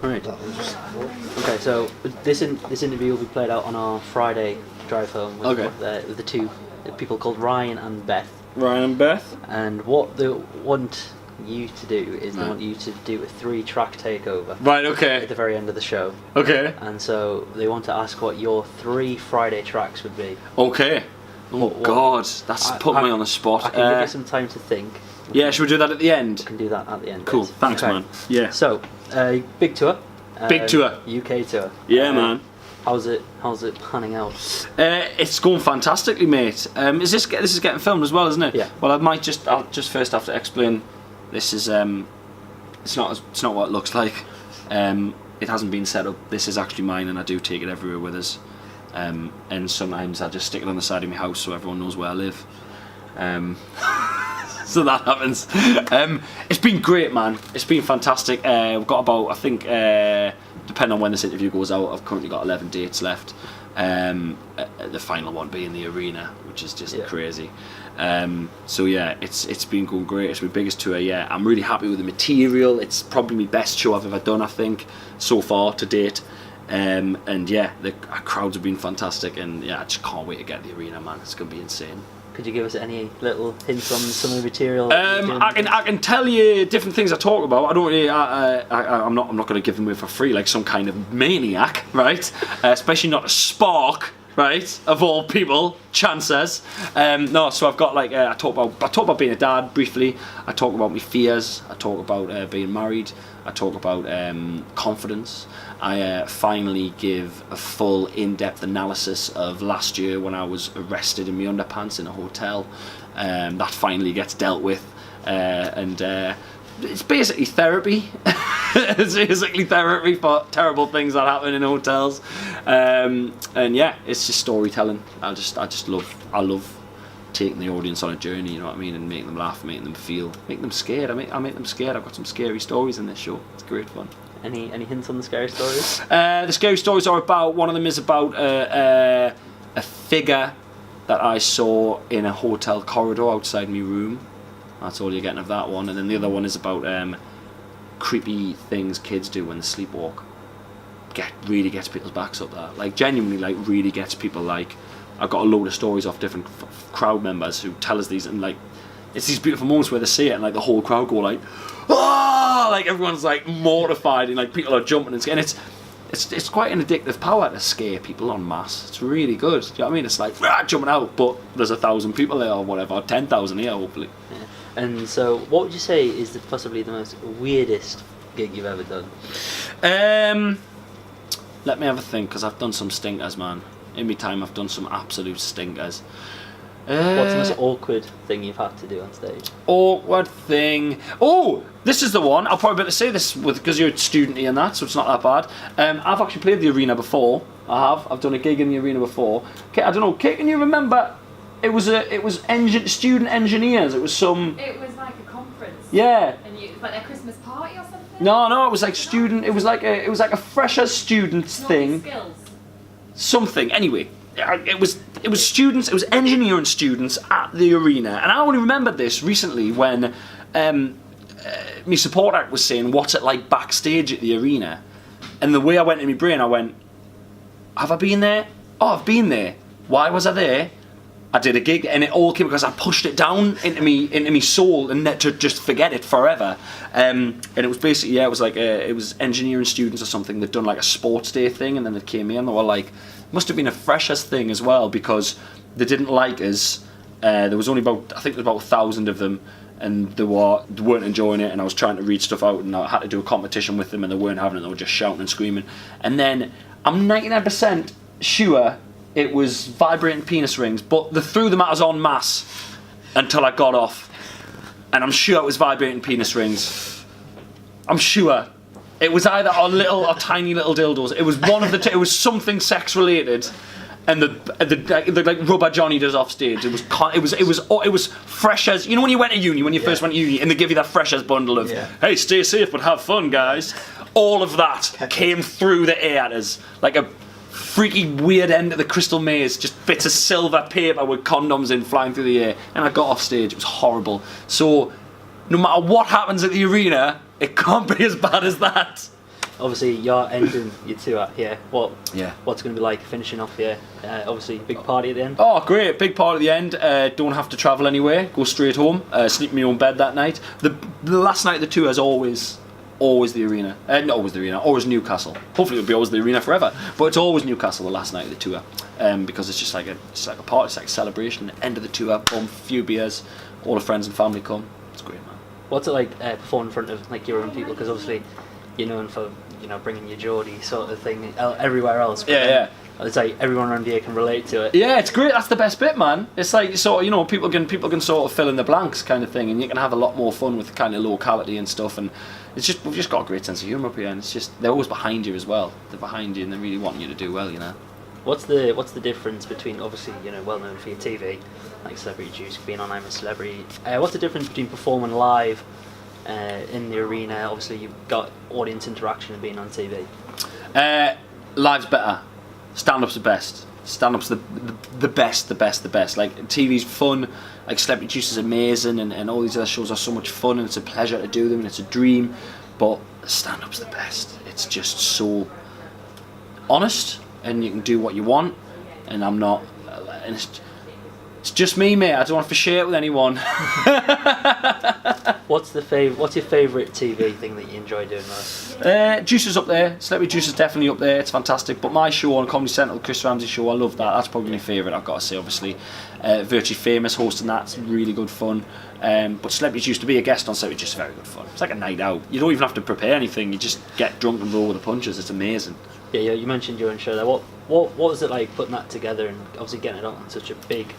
Right. That was just, Okay, so this interview will be played out on our Friday drive home with, Okay. with the two people called Ryan and Beth. Ryan and Beth. And what they want you to do is they want you to do a 3-track takeover. Right, okay. At the very end of the show. Okay. And so they want to ask what your 3 Friday tracks would be. Okay. Oh, God, that's put me on the spot. I can give you some time to think. Yeah, should we do that at the end? We can do that at the end. Cool, Yes. thanks, man. Yeah. So, big tour. Big tour. UK tour. Yeah, man. How's it panning out? It's going fantastically, mate. This is getting filmed as well, isn't it? Yeah. Well, I'll just first have to explain. This is it's not what it looks like. It hasn't been set up. This is actually mine, and I do take it everywhere with us. And sometimes I just stick it on the side of my house so everyone knows where I live. So that happens. It's been great, man. It's been fantastic. We've got about, I think, depending on when this interview goes out, I've currently got 11 dates left. The final one being the arena, which is just crazy. So yeah, it's been going great. It's my biggest tour. Yeah, I'm really happy with the material. It's probably my best show I've ever done, I think, so far to date. And yeah, the crowds have been fantastic, and yeah, I just can't wait to get the arena, man. It's gonna be insane. Could you give us any little hints on some of the material? I can tell you different things I talk about. I don't really. I'm not going to give them away for free like some kind of maniac, right? Especially not a Spark, right? Of all people, chances. No, so I've got like I talk about being a dad briefly. I talk about my fears. I talk about being married. I talk about confidence. I finally give a full in-depth analysis of last year when I was arrested in my underpants in a hotel. That finally gets dealt with, and it's basically therapy. It's basically therapy for terrible things that happen in hotels, and yeah, it's just storytelling. I love taking the audience on a journey, you know what I mean, and making them laugh, making them feel, make them scared. I make them scared. I've got some scary stories in this show. It's great fun. Any hints on the scary stories? The scary stories are about, one of them is about a figure that I saw in a hotel corridor outside my room. That's all you're getting of that one. And then the other one is about creepy things kids do when they sleepwalk. Really gets people's backs up, that. Like, genuinely, like, really gets people, like, I've got a load of stories off different crowd members who tell us these, and like, it's these beautiful moments where they see it and like the whole crowd go like, ah, like everyone's like mortified and like people are jumping and it's quite an addictive power to scare people en masse. It's really good. Do you know what I mean? It's like jumping out, but there's 1,000 people there or whatever, 10,000 here hopefully. Yeah. And so, what would you say is possibly the most weirdest gig you've ever done? Let me have a think, because I've done some stinkers, man. In my time, I've done some absolute stinkers. What's the most awkward thing you've had to do on stage? Awkward thing. Oh, this is the one. I'll probably better say this because you're a student and that, so it's not that bad. I've actually played the arena before. I've done a gig in the arena before. Okay, I don't know. Kate, can you remember? It was student engineers. It was like a conference. Yeah. And it was like a Christmas party or something. No. It was like student. It was like a fresher students thing. Skills. Something. Anyway, it was students. It was engineering students at the arena, and I only remembered this recently when my support act was saying, "What's it like backstage at the arena?" And the way I went in my brain, I went, "Have I been there? Oh, I've been there. Why was I there?" I did a gig, and it all came because I pushed it down into me soul and to just forget it forever. And it was basically, it was like it was engineering students or something. They'd done like a sports day thing, and then they came in. They were like, must have been a freshers thing as well, because they didn't like us. There was only about 1,000 of them, and they weren't enjoying it. And I was trying to read stuff out, and I had to do a competition with them, and they weren't having it. They were just shouting and screaming. And then I'm 99% sure it was vibrating penis rings, but they threw them at us en masse until I got off. And I'm sure it was vibrating penis rings. I'm sure. It was either our little or tiny little dildos. It was one of the it was something sex related. And the like rubber Johnny does off stage. It was freshers. You know when you went to uni, when you first went to uni, and they give you that freshers bundle of, hey, stay safe but have fun, guys. All of that came through the air at us like a freaky weird end of the crystal maze, just bits of silver paper with condoms in flying through the air, and I got off stage. It was horrible. So no matter what happens at the arena, it can't be as bad as that. obviously you're ending your tour here. Yeah. What's going to be like finishing off here? Obviously, big party at the end. Oh, great! Big part at the end. Don't have to travel anywhere. Go straight home. Sleep in my own bed that night. The last night of the tour is always the arena. Not always the arena. Always Newcastle. Hopefully it'll be always the arena forever. But it's always Newcastle the last night of the tour, because it's just like a party. It's like a celebration. End of the tour. Boom, few beers. All the friends and family come. It's great, man. What's it like performing in front of like your own people? Because obviously you're known for bringing your Geordie sort of thing everywhere else. But Yeah. It's like everyone around here can relate to it. Yeah, it's great. That's the best bit, man. It's like sort of, people can sort of fill in the blanks kind of thing, and you can have a lot more fun with kind of locality and stuff. And we've just got a great sense of humour up here, and it's just they're always behind you as well. They're behind you, and they really want you to do well, What's the difference between, obviously, well known for your TV, like Celebrity Juice, being on I'm a Celebrity. What's the difference between performing live in the arena? Obviously, you've got audience interaction and being on TV. Live's better. Stand-up's the best. Stand-up's the best. Like, TV's fun. Like, Celebrity Juice is amazing, and all these other shows are so much fun, and it's a pleasure to do them, and it's a dream. But stand-up's the best. It's just so honest, and you can do what you want, and I'm not. And it's just me, mate. I don't want to share it with anyone. What's your favourite TV thing that you enjoy doing most? Juice is up there. Celebrity Juice is definitely up there. It's fantastic. But my show on Comedy Central, the Chris Ramsey show, I love that. That's probably my favourite, I've got to say, obviously. Virtually Famous hosting that's really good fun. But Celebrity Juice, to be a guest on Celebrity Juice is very good fun. It's like a night out. You don't even have to prepare anything. You just get drunk and roll with the punches. It's amazing. Yeah, you mentioned your own show there. What was it like putting that together and obviously getting it on such a big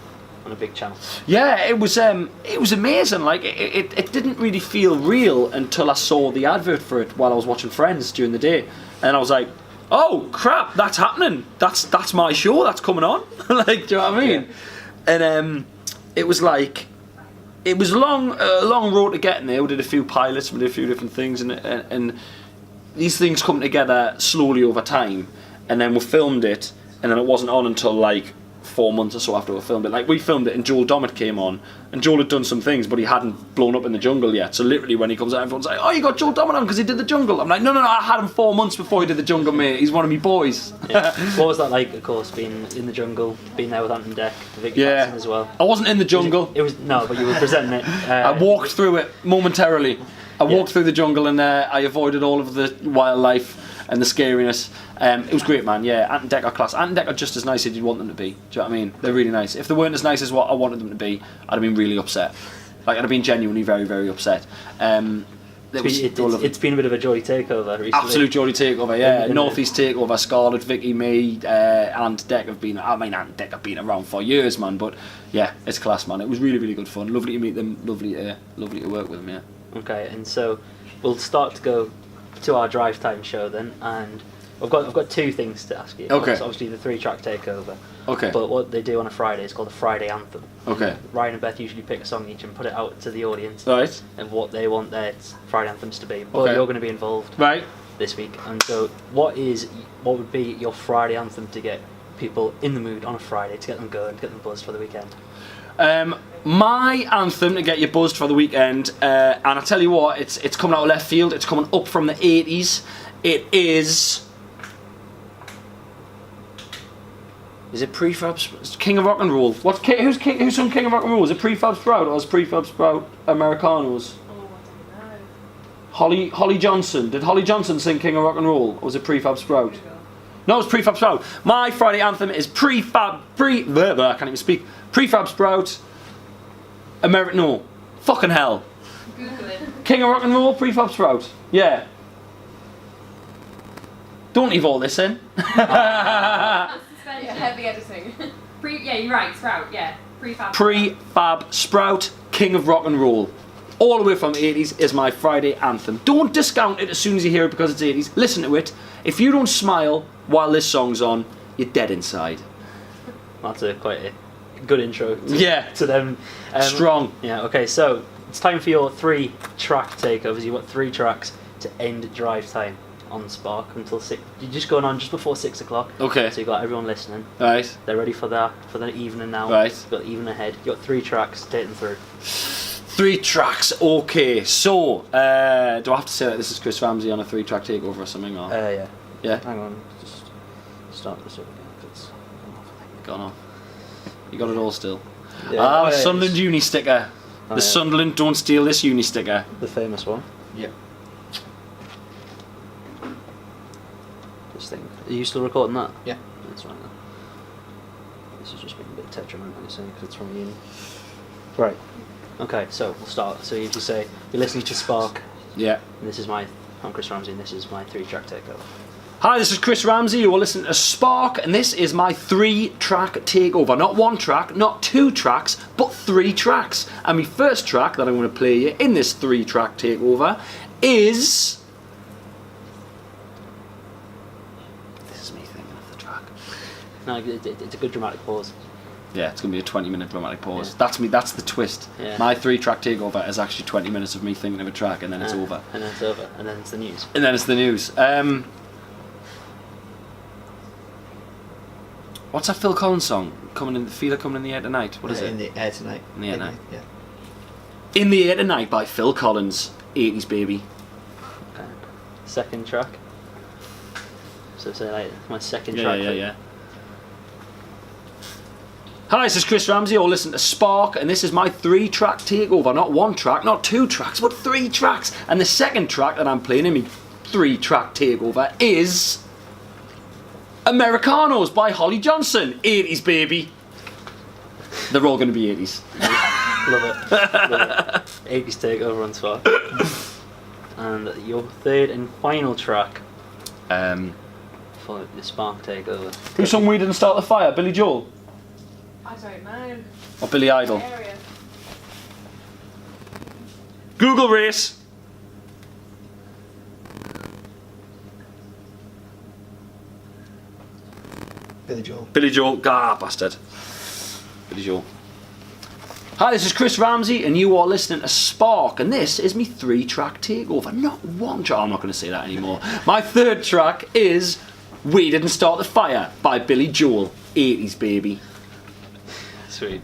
channel? Yeah, it was amazing. Like it didn't really feel real until I saw the advert for it while I was watching Friends during the day, and I was like, oh crap, that's happening. That's my show. That's coming on. Like, do you know what I mean? Yeah. And it was like, it was a long road to getting there. We did a few pilots, we did a few different things, and these things come together slowly over time, and then we filmed it, and then it wasn't on until like 4 months or so after we filmed it. Like, we filmed it and Joel Dommett came on, and Joel had done some things, but he hadn't blown up in the jungle yet. So literally when he comes out, everyone's like, oh, you got Joel Dommett on because he did the jungle. I'm like, no, I had him 4 months before he did the jungle, mate. He's one of me boys. Yeah. What was that like, of course, being in the jungle, being there with Ant and Dec, Vicky Patterson as well? I wasn't in the jungle. It was no, but you were presenting it. I walked through it momentarily. I walked through the jungle, and I avoided all of the wildlife and the scariness. It was great, man. Yeah, Ant and Dec are class. Ant and Dec are just as nice as you'd want them to be. Do you know what I mean? They're really nice. If they weren't as nice as what I wanted them to be, I'd have been really upset. Like, I'd have been genuinely very, very upset. It's been a bit of a Geordie takeover recently. Absolute Geordie takeover, yeah. North East takeover. Scarlett, Vicky, me, and Dec have been. I mean, Ant and Dec have been around for years, man. But yeah, it's class, man. It was really, really good fun. Lovely to meet them. Lovely to work with them. Yeah. Okay, and so we'll start to go to our drive time show then, and I've got two things to ask you. Okay. Obviously the 3-track takeover. Okay. But what they do on a Friday is called a Friday anthem. Okay. Ryan and Beth usually pick a song each and put it out to the audience. Right. And what they want their Friday anthems to be. But you're going to be involved. Right. This week, and so what would be your Friday anthem to get people in the mood on a Friday, to get them going, to get them buzzed for the weekend? My anthem to get you buzzed for the weekend, and I tell you what, it's coming out of left field. It's coming up from the 80s. It is. Is it Prefab? King of Rock and Roll. Who's sung King of Rock and Roll? Is it Prefab Sprout or is Prefab Sprout Americanos? Oh, I don't know. Holly Johnson. Did Holly Johnson sing King of Rock and Roll, or was it Prefab Sprout? No, it's Prefab Sprout. My Friday anthem is I can't even speak. Prefab Sprout. No. Fucking hell. Google it. King of Rock and Roll, Prefab Sprout. Yeah. Don't leave all this in. Yeah, heavy editing. Yeah, you're right, Sprout, yeah. Prefab Sprout, King of Rock and Roll. All the way from the 80s is my Friday anthem. Don't discount it as soon as you hear it because it's 80s. Listen to it. If you don't smile while this song's on, you're dead inside. That's quite a good intro to them. Strong. Yeah, okay, so it's time for your 3-track takeovers. You've got 3 tracks to end drive time on Spark until 6. You're just going on just before 6 o'clock. Okay. So you've got everyone listening. Right. They're ready for the evening now. Right. You've got the evening ahead. You've got 3 tracks, take them through. 3 tracks. Okay, so do I have to say that this is Chris Ramsey on a 3-track takeover or something? Or? Yeah. Yeah. Hang on, just start this up again. It's Gone off. You got it all still. yeah. The Sunderland uni sticker. The Sunderland don't steal this uni sticker. The famous one. Yep. This thing. Are you still recording that? Yeah. That's right. Then. This is just being a bit detrimental, you see, because it's from uni. Right. Okay, so we'll start. So if you say you're listening to Spark, Yeah. and this is I'm Chris Ramsey, and this is my 3-track takeover. Hi, this is Chris Ramsey. You are listening to Spark, and this is my 3-track takeover. Not 1 track, not 2 tracks, but 3 tracks. And my first track that I'm going to play you in this 3-track takeover is. This is me thinking of the track. No, it's a good dramatic pause. Yeah, it's going to be a 20-minute dramatic pause. Yeah. That's me. That's the twist. Yeah. My 3-track takeover is actually 20 minutes of me thinking of a track, and then it's over. And then it's over, and then it's the news. And then it's the news. What's that Phil Collins song? Feel It Coming in the Air Tonight. What is it? In the air tonight. In the air tonight. Yeah. In the Air Tonight by Phil Collins. 80s baby. Okay. Second track. So say like my second Yeah, track. yeah, yeah. Hi, this is Chris Ramsey. You're listening to Spark, and this is my 3-track takeover. Not 1 track, not 2 tracks, but 3 tracks. And the second track that I'm playing in my 3-track takeover is Americanos by Holly Johnson. 80s baby. They're all going to be 80s. Love it. Love it. 80s takeover on Spark. And your third and final track for the Spark takeover. Who's song We Didn't Start the Fire? Billy Joel? I don't know. Or Billy Idol? Area. Google race. Billy Joel. Billy Joel. Bastard. Billy Joel. Hi, this is Chris Ramsey, and you are listening to Spark, and this is my 3-track takeover. Not 1 track. I'm not going to say that anymore. My 3rd track is We Didn't Start the Fire by Billy Joel. 80s baby. Sweet.